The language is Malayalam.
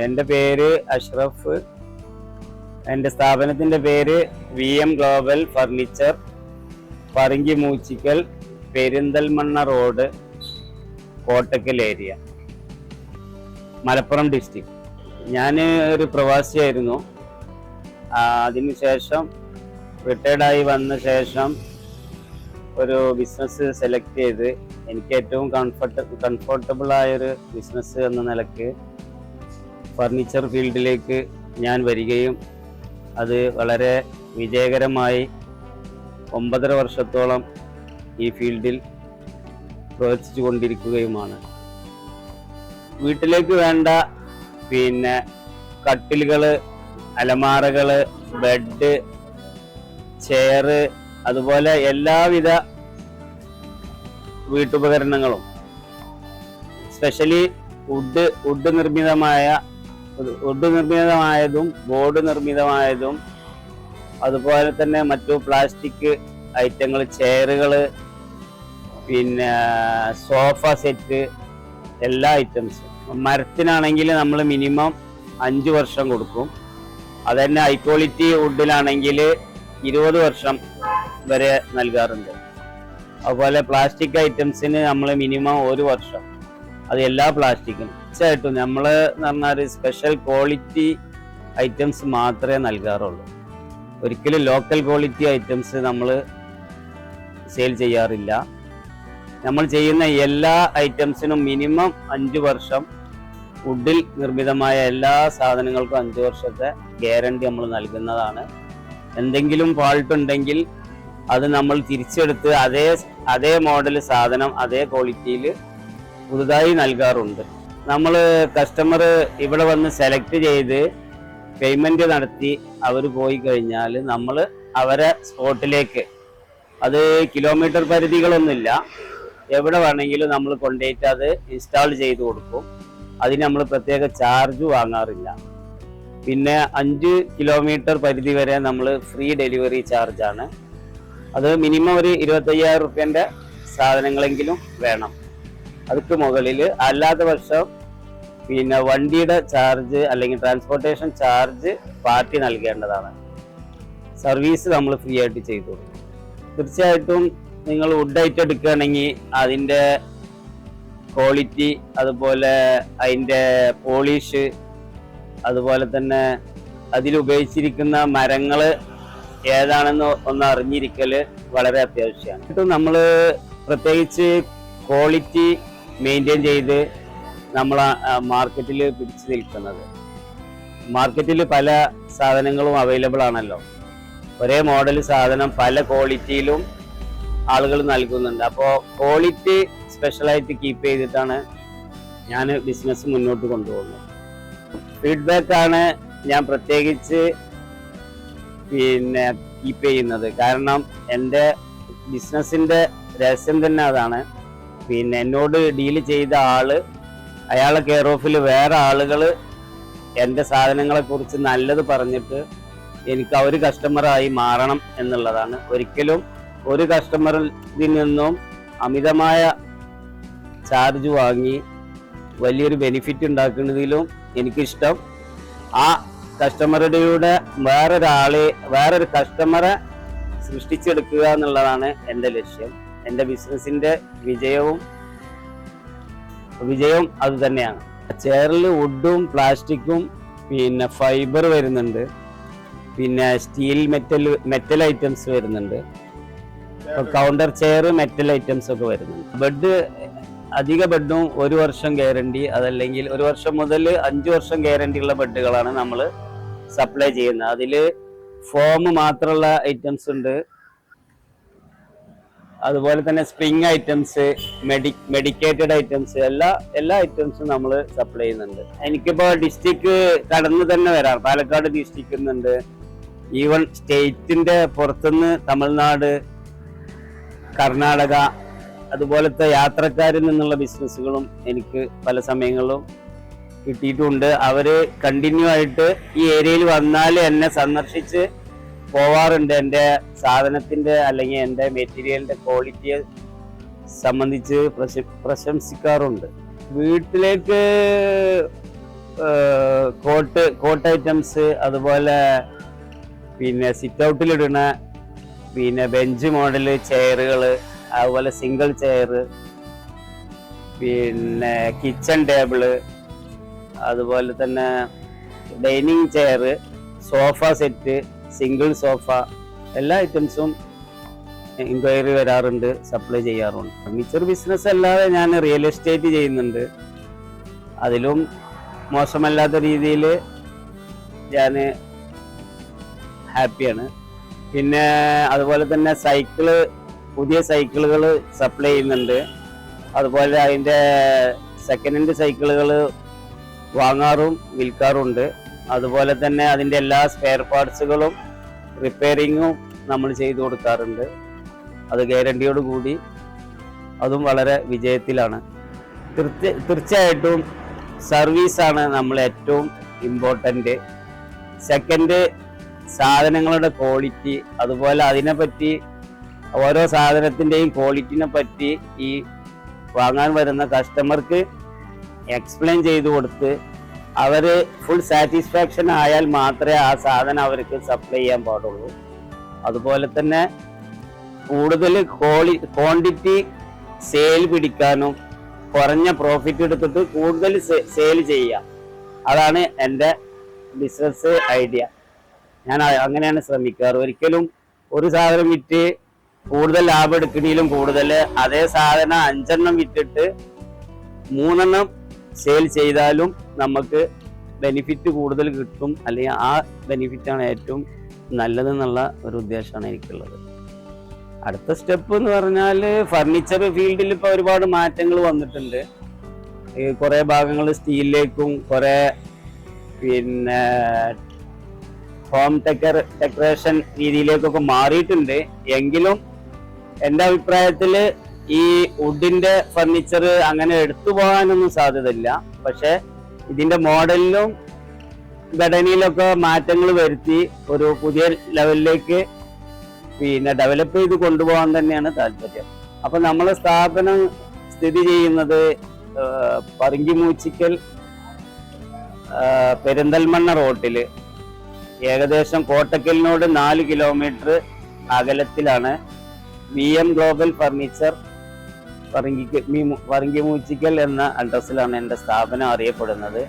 എൻ്റെ പേര് അഷ്റഫ്. എൻ്റെ സ്ഥാപനത്തിൻ്റെ പേര് VM global furniture, Parangi Moochikkal, Perinthalmanna road, Kottakkal area, Malappuram district. ഞാൻ ഒരു പ്രവാസിയായിരുന്നു. അതിനുശേഷം റിട്ടയർഡായി വന്ന ശേഷം ഒരു ബിസിനസ് സെലക്ട് ചെയ്ത് എനിക്ക് ഏറ്റവും കംഫർട്ടബിൾ ആയൊരു ബിസിനസ് എന്ന നിലക്ക് ഫർണിച്ചർ ഫീൽഡിലേക്ക് ഞാൻ വരികയും അത് വളരെ വിജയകരമായി 9.5 വർഷത്തോളം ഈ ഫീൽഡിൽ പ്രവർത്തിച്ചു കൊണ്ടിരിക്കുകയുമാണ്. വീട്ടിലേക്ക് വേണ്ട കട്ടിലുകൾ, അലമാറകൾ, ബെഡ്, ചെയർ, അതുപോലെ എല്ലാവിധ വീട്ടുപകരണങ്ങളും, സ്പെഷ്യലി വുഡ് നിർമ്മിതമായതും ബോർഡ് നിർമ്മിതമായതും, അതുപോലെ തന്നെ മറ്റു പ്ലാസ്റ്റിക് ഐറ്റങ്ങൾ, ചെയറുകൾ, സോഫ സെറ്റ്, എല്ലാ ഐറ്റംസും. മരത്തിനാണെങ്കിൽ നമ്മൾ മിനിമം 5 വർഷം കൊടുക്കും. അതന്നെ ഹൈ ക്വാളിറ്റി വുഡിലാണെങ്കിൽ 20 വർഷം വരെ നൽകാറുണ്ട്. അതുപോലെ പ്ലാസ്റ്റിക് ഐറ്റംസിന് നമ്മൾ മിനിമം 1 വർഷം. അത് എല്ലാ പ്ലാസ്റ്റിക്കും തീർച്ചയായിട്ടും നമ്മൾ എന്ന് പറഞ്ഞാൽ സ്പെഷ്യൽ ക്വാളിറ്റി ഐറ്റംസ് മാത്രമേ നൽകാറുള്ളൂ. ഒരിക്കലും ലോക്കൽ ക്വാളിറ്റി ഐറ്റംസ് നമ്മൾ സെയിൽ ചെയ്യാറില്ല. നമ്മൾ ചെയ്യുന്ന എല്ലാ ഐറ്റംസിനും മിനിമം 5 വർഷം, വുഡിൽ നിർമ്മിതമായ എല്ലാ സാധനങ്ങൾക്കും 5 വർഷത്തെ ഗ്യാരണ്ടി നമ്മൾ നൽകുന്നതാണ്. എന്തെങ്കിലും ഫാൾട്ട് ഉണ്ടെങ്കിൽ അത് നമ്മൾ തിരിച്ചെടുത്ത് അതേ മോഡൽ സാധനം അതേ ക്വാളിറ്റിയിൽ പുതുതായി നൽകാറുണ്ട്. നമ്മൾ കസ്റ്റമർ ഇവിടെ വന്ന് സെലക്ട് ചെയ്ത് പേയ്മെന്റ് നടത്തി അവർ പോയി കഴിഞ്ഞാൽ നമ്മൾ അവരെ സ്പോട്ടിലേക്ക്, അത് കിലോമീറ്റർ പരിധികളൊന്നുമില്ല, എവിടെ വേണമെങ്കിലും നമ്മൾ കൊണ്ടുപോയിട്ട് അത് ഇൻസ്റ്റാൾ ചെയ്ത് കൊടുക്കും. അതിന് നമ്മൾ പ്രത്യേക ചാർജ് വാങ്ങാറില്ല. പിന്നെ 5 കിലോമീറ്റർ പരിധി വരെ നമ്മൾ ഫ്രീ ഡെലിവറി ചാർജാണ്. അത് മിനിമം ഒരു 25,000 റുപ്യൻ്റെ സാധനങ്ങളെങ്കിലും വേണം. അതിക്ക് മുകളിൽ അല്ലാത്ത പക്ഷം വണ്ടിയുടെ ചാർജ് അല്ലെങ്കിൽ ട്രാൻസ്പോർട്ടേഷൻ ചാർജ് പാർട്ടി നൽകേണ്ടതാണ്. സർവീസ് നമ്മൾ ഫ്രീ ആയിട്ട് ചെയ്തു കൊടുക്കും. തീർച്ചയായിട്ടും നിങ്ങൾ വുഡ് ഐറ്റം എടുക്കുകയാണെങ്കിൽ അതിൻ്റെ ക്വാളിറ്റി, അതുപോലെ അതിൻ്റെ പോളിഷ്, അതുപോലെ തന്നെ അതിലുപയോഗിച്ചിരിക്കുന്ന മരങ്ങൾ ഏതാണെന്ന് ഒന്ന് അറിഞ്ഞിരിക്കൽ വളരെ അത്യാവശ്യമാണ്. നമ്മൾ പ്രത്യേകിച്ച് ക്വാളിറ്റി മെയിൻറ്റെയിൻ ചെയ്ത് നമ്മൾ മാർക്കറ്റിൽ പിടിച്ചു നിൽക്കുന്നത്. മാർക്കറ്റിൽ പല സാധനങ്ങളും അവൈലബിൾ ആണല്ലോ. ഒരേ മോഡൽ സാധനം പല ക്വാളിറ്റിയിലും ആളുകൾ നൽകുന്നുണ്ട്. അപ്പോൾ ക്വാളിറ്റി സ്പെഷ്യലായിട്ട് കീപ്പ് ചെയ്തിട്ടാണ് ഞാൻ ബിസിനസ് മുന്നോട്ട് കൊണ്ടുപോകുന്നത്. ഫീഡ്ബാക്കാണ് ഞാൻ പ്രത്യേകിച്ച് കീപ്പ് ചെയ്യുന്നത്. കാരണം എൻ്റെ ബിസിനസ്സിൻ്റെ രഹസ്യം തന്നെ അതാണ്. എന്നോട് ഡീൽ ചെയ്ത അയാളെ കെയർ ഓഫിൽ വേറെ ആളുകൾ എൻ്റെ സാധനങ്ങളെക്കുറിച്ച് നല്ലത് പറഞ്ഞിട്ട് എനിക്ക് ഒരു കസ്റ്റമറായി മാറണം എന്നുള്ളതാണ്. ഒരിക്കലും ഒരു കസ്റ്റമറിൽ നിന്നും അമിതമായ ചാർജ് വാങ്ങി വലിയൊരു ബെനിഫിറ്റ് ഉണ്ടാക്കുന്നതിലും എനിക്കിഷ്ടം ആ കസ്റ്റമറുടെ വേറൊരു കസ്റ്റമറെ സൃഷ്ടിച്ചെടുക്കുക എന്നുള്ളതാണ് എൻ്റെ ലക്ഷ്യം. എൻ്റെ ബിസിനസിൻ്റെ വിജയവും അത് തന്നെയാണ്. ചെയറിൽ വുഡും പ്ലാസ്റ്റിക്കും ഫൈബർ വരുന്നുണ്ട്, സ്റ്റീൽ മെറ്റൽ ഐറ്റംസ് വരുന്നുണ്ട്, കൗണ്ടർ ചെയർ മെറ്റൽ ഐറ്റംസ് ഒക്കെ വരുന്നുണ്ട്. ബെഡ്, അധിക ബെഡും 1 വർഷം ഗ്യാരണ്ടി, അതല്ലെങ്കിൽ 1 വർഷം മുതൽ 5 വർഷം ഗ്യാരണ്ടി ഉള്ള ബെഡുകളാണ് നമ്മൾ സപ്ലൈ ചെയ്യുന്നത്. അതിൽ ഫോം മാത്രമുള്ള ഐറ്റംസ് ഉണ്ട്, അതുപോലെ തന്നെ സ്പ്രിങ് ഐറ്റംസ്, മെഡിക്കേറ്റഡ് ഐറ്റംസ്, എല്ലാ ഐറ്റംസും നമ്മൾ സപ്ലൈ ചെയ്യുന്നുണ്ട്. എനിക്കിപ്പോൾ ഡിസ്ട്രിക്ട് കടന്ന് തന്നെ വരാം. പാലക്കാട് ഡിസ്ട്രിക്റ്റിൽ നിന്നുണ്ട്, ഈവൻ സ്റ്റേറ്റിന്റെ പുറത്തുനിന്ന് തമിഴ്നാട്, കർണാടക, അതുപോലത്തെ യാത്രക്കാരിൽ നിന്നുള്ള ബിസിനസ്സുകളും എനിക്ക് പല സമയങ്ങളിലും കിട്ടിയിട്ടുണ്ട്. അവര് കണ്ടിന്യൂ ആയിട്ട് ഈ ഏരിയയിൽ വന്നാൽ എന്നെ സന്ദർശിച്ച് പോവാറുണ്ട്. എൻ്റെ സാധനത്തിന്റെ അല്ലെങ്കിൽ എൻ്റെ മെറ്റീരിയലിന്റെ ക്വാളിറ്റിയെ സംബന്ധിച്ച് പ്രശംസിക്കാറുണ്ട്. വീട്ടിലേക്ക് കോട്ട് ഐറ്റംസ്, അതുപോലെ പിന്നെ സിറ്റ് ഔട്ടിലിടുന്ന പിന്നെ ബെഞ്ച് മോഡല് ചെയറുകൾ, അതുപോലെ സിംഗിൾ ചെയർ, പിന്നെ കിച്ചൺ ടേബിള്, അതുപോലെ തന്നെ dining chair, sofa set, single sofa, എല്ലാ ഐറ്റംസും എൻക്വയറി വരാറുണ്ട്, സപ്ലൈ ചെയ്യാറുണ്ട്. ഫർണിച്ചർ ബിസിനസ് അല്ലാതെ ഞാൻ റിയൽ എസ്റ്റേറ്റ് ചെയ്യുന്നുണ്ട്. അതിലും മോശമല്ലാത്ത രീതിയിൽ ഞാൻ ഹാപ്പിയാണ്. പിന്നെ അതുപോലെ തന്നെ പുതിയ സൈക്കിളുകൾ സപ്ലൈ ചെയ്യുന്നുണ്ട്. അതുപോലെ അതിൻ്റെ സെക്കൻഡ് ഹാൻഡ് സൈക്കിളുകൾ വാങ്ങാറും വിൽക്കാറുണ്ട്. അതുപോലെ തന്നെ അതിൻ്റെ എല്ലാ സ്പെയർ പാർട്സുകളും റിപ്പയറിങ്ങും നമ്മൾ ചെയ്തു കൊടുക്കാറുണ്ട്. അത് ഗ്യാരണ്ടിയോട് കൂടി, അതും വളരെ വിജയത്തിലാണ്. തീർച്ചയായിട്ടും സർവീസാണ് നമ്മൾ ഏറ്റവും ഇമ്പോർട്ടൻ്റ്. സെക്കൻഡ് സാധനങ്ങളുടെ ക്വാളിറ്റി, അതുപോലെ അതിനെപ്പറ്റി ഓരോ സാധനത്തിൻ്റെയും ക്വാളിറ്റിനെ പറ്റി ഈ വാങ്ങാൻ വരുന്ന കസ്റ്റമർക്ക് എക്സ്പ്ലെയിൻ ചെയ്തു കൊടുത്ത് അവർ ഫുൾ സാറ്റിസ്ഫാക്ഷൻ ആയാൽ മാത്രമേ ആ സാധനം അവർക്ക് സപ്ലൈ ചെയ്യാൻ പാടുള്ളൂ. അതുപോലെ തന്നെ കൂടുതൽ ക്വാണ്ടിറ്റി സെയിൽ പിടിക്കാനും കുറഞ്ഞ പ്രോഫിറ്റ് എടുത്തിട്ട് കൂടുതൽ സെയിൽ ചെയ്യുക, അതാണ് എൻ്റെ ബിസിനസ് ഐഡിയ. ഞാൻ അങ്ങനെയാണ് ശ്രമിക്കാറ്. ഒരിക്കലും ഒരു സാധനം വിറ്റ് കൂടുതൽ ലാഭം എടുക്കുന്നതിലും കൂടുതൽ അതേ സാധനം 5 എണ്ണം വിറ്റിട്ട് 3 എണ്ണം സെയിൽ ചെയ്താലും നമുക്ക് ബെനിഫിറ്റ് കൂടുതൽ കിട്ടും. അല്ലെങ്കിൽ ആ ബെനിഫിറ്റാണ് ഏറ്റവും നല്ലതെന്നുള്ള ഒരു ഉദ്ദേശമാണ് എനിക്കുള്ളത്. അടുത്ത സ്റ്റെപ്പ് എന്ന് പറഞ്ഞാൽ ഫർണിച്ചർ ഫീൽഡിൽ ഇപ്പോൾ ഒരുപാട് മാറ്റങ്ങൾ വന്നിട്ടുണ്ട്. കുറേ ഭാഗങ്ങൾ സ്റ്റീലിലേക്കും കുറേ പിന്നെ ഹോം ഡെക്കറേഷൻ രീതിയിലേക്കൊക്കെ മാറിയിട്ടുണ്ട്. എങ്കിലും എൻ്റെ അഭിപ്രായത്തിൽ ഈ വുഡിൻ്റെ ഫർണിച്ചർ അങ്ങനെ എടുത്തു പോകാനൊന്നും സാധ്യതയില്ല. പക്ഷെ ഇതിൻ്റെ മോഡലിലും ഘടനയിലൊക്കെ മാറ്റങ്ങൾ വരുത്തി ഒരു പുതിയ ലെവലിലേക്ക് പിന്നെ ഡെവലപ്പ് ചെയ്ത് കൊണ്ടുപോകാൻ തന്നെയാണ് താല്പര്യം. അപ്പം നമ്മളെ സ്ഥാപനം സ്ഥിതി ചെയ്യുന്നത് പറങ്കിമൂച്ചിക്കൽ പെരിന്തൽമണ്ണ റോട്ടിൽ, ഏകദേശം കോട്ടക്കലിനോട് 4 കിലോമീറ്റർ അകലത്തിലാണ്. VM ഗ്ലോബൽ ഫർണിച്ചർ പറങ്കിമൂച്ചിക്കൽ എന്ന അഡ്രസ്സിലാണ് എൻ്റെ സ്ഥാപനം അറിയപ്പെടുന്നത്.